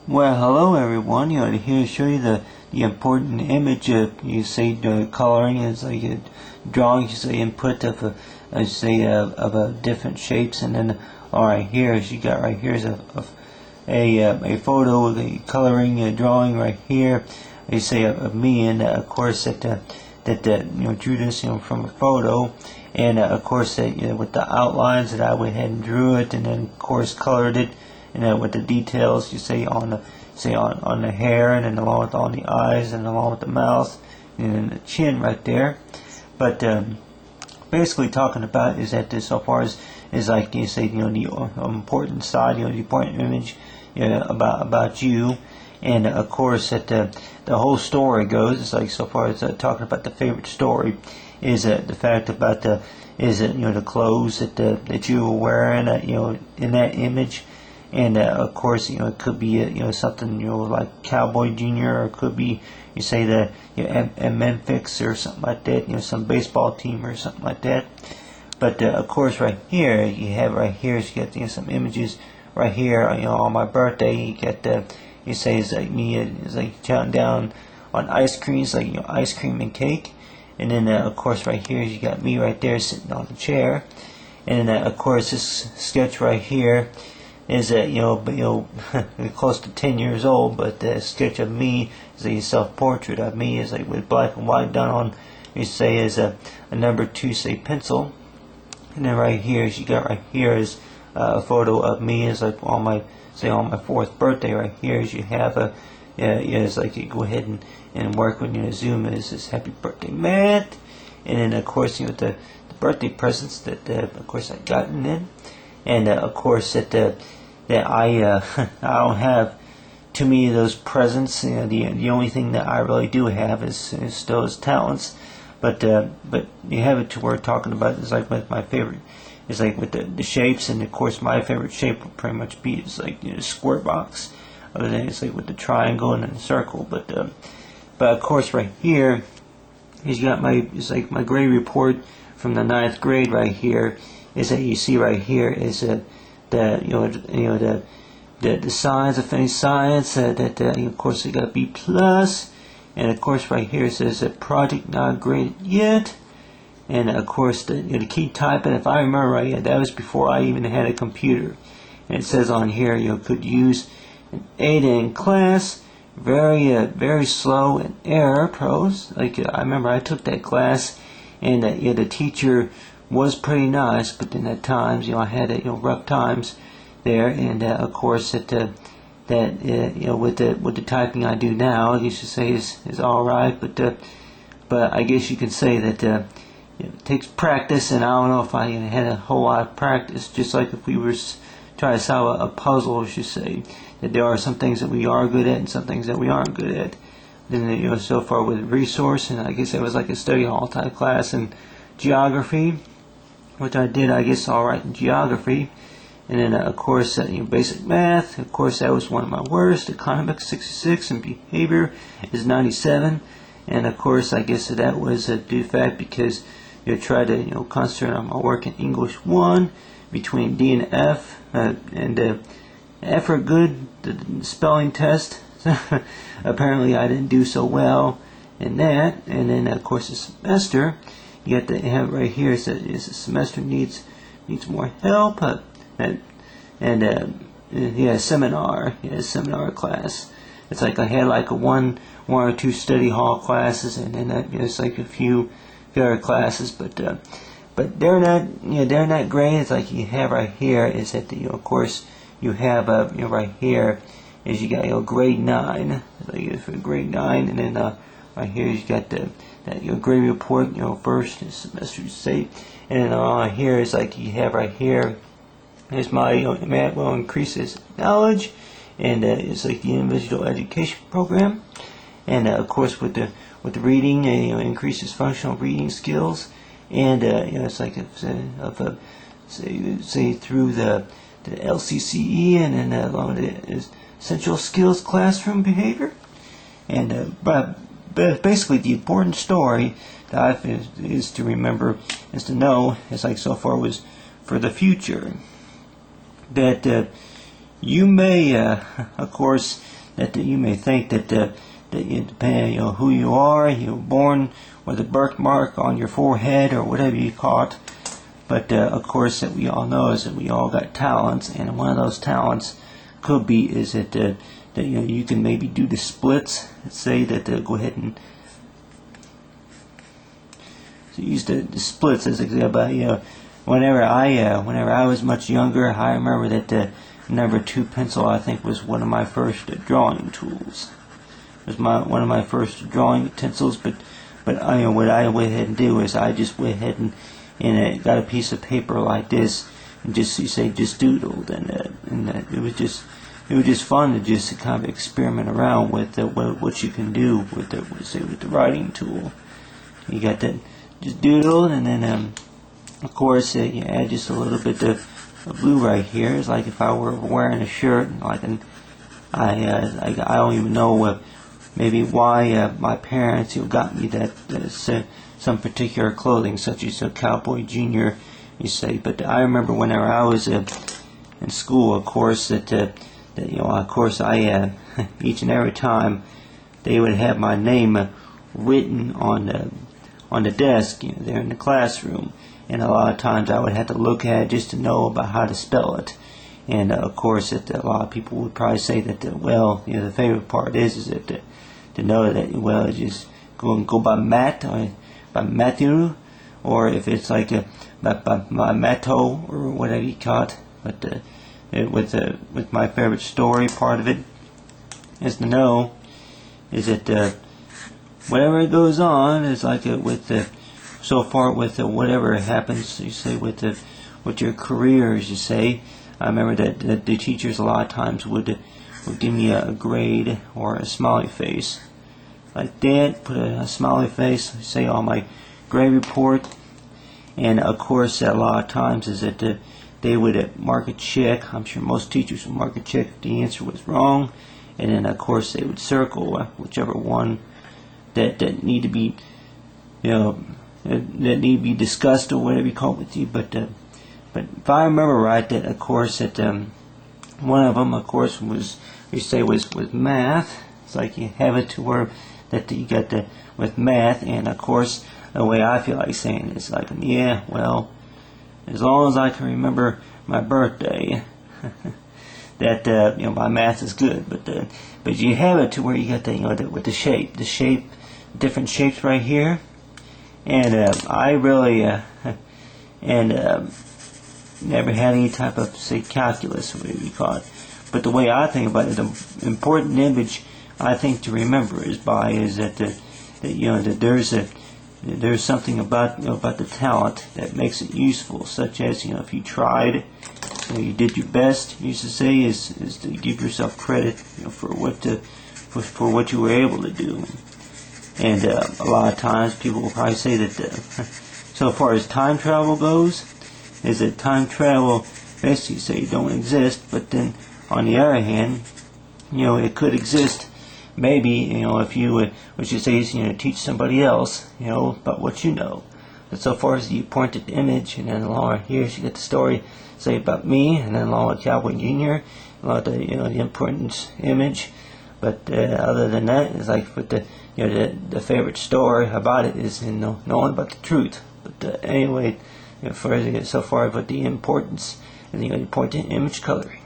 Well, hello everyone. Here to show you the important image. You say coloring is like drawing. You say input of different shapes, and then all right here is you got right here is a photo of the coloring drawing right here. You say of me, and of course that drew this from a photo, and of course that with the outlines that I went ahead and drew it, and then of course colored it. And with the details you say on the hair, and then along with on the eyes, and along with the mouth and the chin right there. But basically talking about is that this so far is like you say the important side, the important image about you. And of course that the whole story goes, it's like so far as talking about the favorite story is the fact about the clothes that you were wearing in that image. And of course, it could be something like Cowboy Jr., or it could be you say that at Memphis or something like that, some baseball team or something like that. But of course, right here you have is you got some images right here. On my birthday, you get you say it's like me, it's like chopping down on ice cream, it's like ice cream and cake. And then of course right here you got me right there sitting on the chair. And then of course this sketch right here is that close to 10 years old, but the sketch of me is a self-portrait of me is like with black and white done on you say is a number 2 say pencil. And then right here is you got right here is a photo of me is like on my 4th birthday. Right here is you have is like you go ahead and work when Zoom is happy birthday Matt. And then of course the birthday presents that of course I gotten in. And of course that I I don't have too many of those presents. The only thing that I really do have is still his talents. But you have it to where talking about is like with my favorite is like with the shapes, and of course my favorite shape would pretty much be is like square box. Other than it's like with the triangle and then the circle. But of course right here he's got it's like my grade report from the 9th grade right here. Is that you see right here is the signs of any science that of course it got a B plus, and of course right here it says that project not graded yet, and of course the key typing, if I remember right, that was before I even had a computer, and it says on here could use an 8 in class, very slow and error prose. Like I remember I took that class, and the teacher was pretty nice, but then at times I had rough times there. And of course that with the typing I do now, I used to say is all right, but I guess you can say that it takes practice, and I don't know if I had a whole lot of practice. Just like if we were trying to solve a puzzle, I should say that there are some things that we are good at and some things that we aren't good at. Then so far with resource, and I guess it was like a study hall type class in geography, which I did, I guess, all right in geography. And then of course basic math, of course that was one of my worst. Economics 66 and behavior is 97. And of course I guess that was due to the fact because try to concentrate on my work in English 1 between D and F, and F are good, the spelling test. Apparently I didn't do so well in that. And then of course the semester, you got to have right here is the semester needs more help, seminar class. It's like I had like one or two study hall classes, and then it's like a few other classes, but they're not great. It's like you have right here is that of course you have right here is you got grade 9, like for grade 9, and then right here you got that grade report first semester state, and then here is like you have right here is my math will increases knowledge, and it's like the individual education program, and of course with the reading increases functional reading skills, and it's like say through the LCCE, and then along the essential skills classroom behavior, and but basically the important story that is to remember, is to know, is like so far was for the future, that you may, of course, that you may think that depending on who you are, you were born with a birthmark on your forehead or whatever you call it. But of course, that we all know is that we all got talents, and one of those talents could be is that you can maybe do the splits. Say that go ahead and use the splits as an example. Whenever I was much younger, I remember that the number 2 pencil, I think, was one of my first drawing tools. It was one of my first drawing utensils. But what I went ahead and do is I just went ahead and got a piece of paper like this and just doodled, and it was just fun to just kind of experiment around with what you can do with the writing tool. You got that, just doodle, and then of course you add just a little bit of blue right here. It's like if I were wearing a shirt, I don't even know maybe why my parents got me that some particular clothing, such as a cowboy junior, you say. But I remember whenever I was in school, of course, that I each and every time they would have my name written on the desk, there in the classroom, and a lot of times I would have to look at it just to know about how to spell it. And of course, that a lot of people would probably say that the favorite part is that to know that just go by Matt or by Matthew, or if it's like by Matto or whatever you call it. But with my favorite story, part of it is to know is that whatever goes on is like so far with whatever happens, you say, with your careers, you say. I remember that the teachers a lot of times would give me a grade or a smiley face. Like that, put a smiley face, say, on my grade report. And of course, a lot of times is that they would mark a check. I'm sure most teachers would mark a check if the answer was wrong. And then of course they would circle whichever one that need to be, that need to be discussed or whatever you call it with you. But if I remember right, that of course that one of them, of course, was with math. It's like you have it to where that you got with math, and of course the way I feel like saying it is like, yeah, well, as long as I can remember my birthday, that my math is good. But you have it to where you got with the shape, different shapes right here, and I really never had any type of, say, calculus, whatever you call it. But the way I think about it, the important image I think to remember is that there's something about the talent that makes it useful, such as if you tried, you did your best. You used to say is to give yourself credit for what you were able to do. And a lot of times people will probably say that so far as time travel goes, is that time travel basically say don't exist, but then on the other hand, it could exist. Maybe if you would, what you say is teach somebody else about what you know. But so far as you pointed the image, and then along here you get the story say about me, and then along with Cowboy Junior, along the important image. But other than that, it's like with the favorite story about it is knowing about the truth. But anyway, so far about the importance, and you point to image coloring.